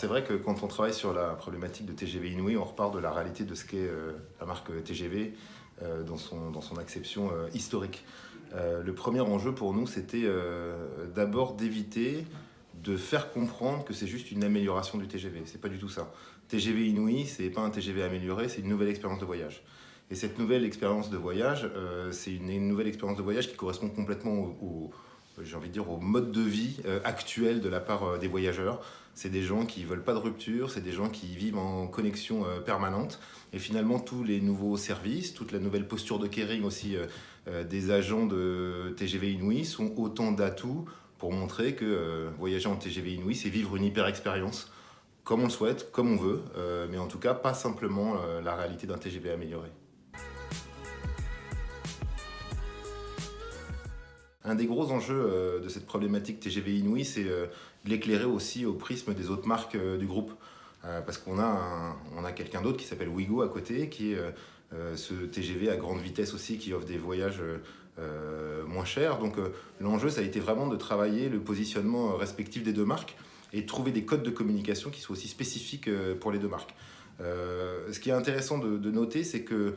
c'est vrai que quand on travaille sur la problématique de TGV Inouï, on repart de la réalité de ce qu'est la marque TGV dans son acception historique. Le premier enjeu pour nous, c'était d'abord d'éviter de faire comprendre que c'est juste une amélioration du TGV. C'est pas du tout ça. TGV Inouï, c'est pas un TGV amélioré, c'est une nouvelle expérience de voyage. Et cette nouvelle expérience de voyage, c'est une nouvelle expérience de voyage qui correspond complètement j'ai envie de dire, au mode de vie actuel de la part des voyageurs. C'est des gens qui ne veulent pas de rupture, c'est des gens qui vivent en connexion permanente. Et finalement, tous les nouveaux services, toute la nouvelle posture de caring aussi des agents de TGV Inouï sont autant d'atouts pour montrer que voyager en TGV Inouï, c'est vivre une hyper-expérience comme on le souhaite, comme on veut, mais en tout cas pas simplement la réalité d'un TGV amélioré. Un des gros enjeux de cette problématique TGV Inouï, c'est de l'éclairer aussi au prisme des autres marques du groupe. Parce qu'on a quelqu'un d'autre qui s'appelle Ouigo à côté, qui est ce TGV à grande vitesse aussi, qui offre des voyages moins chers. Donc l'enjeu, ça a été vraiment de travailler le positionnement respectif des deux marques et de trouver des codes de communication qui soient aussi spécifiques pour les deux marques. Ce qui est intéressant de noter, c'est que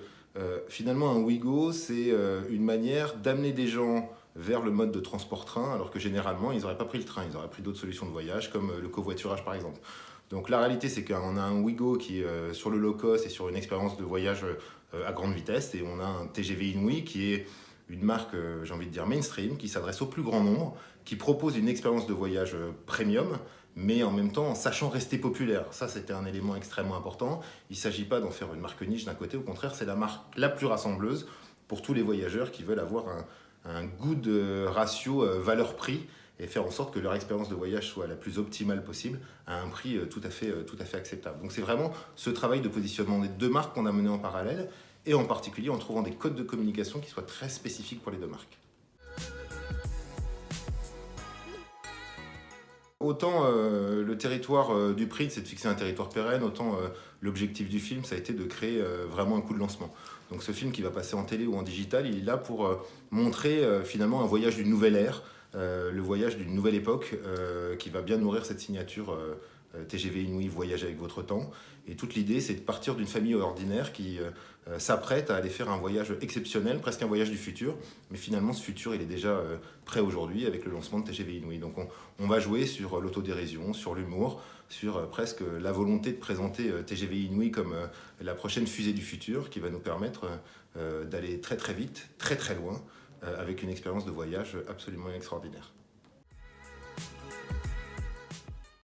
finalement un Ouigo, c'est une manière d'amener des gens vers le mode de transport train, alors que généralement, ils n'auraient pas pris le train, ils auraient pris d'autres solutions de voyage, comme le covoiturage par exemple. Donc la réalité, c'est qu'on a un Ouigo qui est sur le low cost et sur une expérience de voyage à grande vitesse, et on a un TGV Inouï qui est une marque, j'ai envie de dire mainstream, qui s'adresse au plus grand nombre, qui propose une expérience de voyage premium, mais en même temps en sachant rester populaire. Ça, c'était un élément extrêmement important. Il ne s'agit pas d'en faire une marque niche d'un côté, au contraire, c'est la marque la plus rassembleuse pour tous les voyageurs qui veulent avoir un good ratio valeur-prix et faire en sorte que leur expérience de voyage soit la plus optimale possible à un prix tout à fait acceptable. Donc c'est vraiment ce travail de positionnement des deux marques qu'on a mené en parallèle et en particulier en trouvant des codes de communication qui soient très spécifiques pour les deux marques. Autant le territoire du prix, c'est de fixer un territoire pérenne, autant l'objectif du film, ça a été de créer vraiment un coup de lancement. Donc ce film qui va passer en télé ou en digital, il est là pour montrer finalement un voyage d'une nouvelle ère, le voyage d'une nouvelle époque qui va bien nourrir cette signature TGV Inouï, voyage avec votre temps. Et toute l'idée, c'est de partir d'une famille ordinaire qui s'apprête à aller faire un voyage exceptionnel, presque un voyage du futur. Mais finalement, ce futur, il est déjà prêt aujourd'hui avec le lancement de TGV Inouï. Donc on va jouer sur l'autodérision, sur l'humour, sur presque la volonté de présenter TGV Inouï comme la prochaine fusée du futur qui va nous permettre d'aller très très vite, très très loin, avec une expérience de voyage absolument extraordinaire.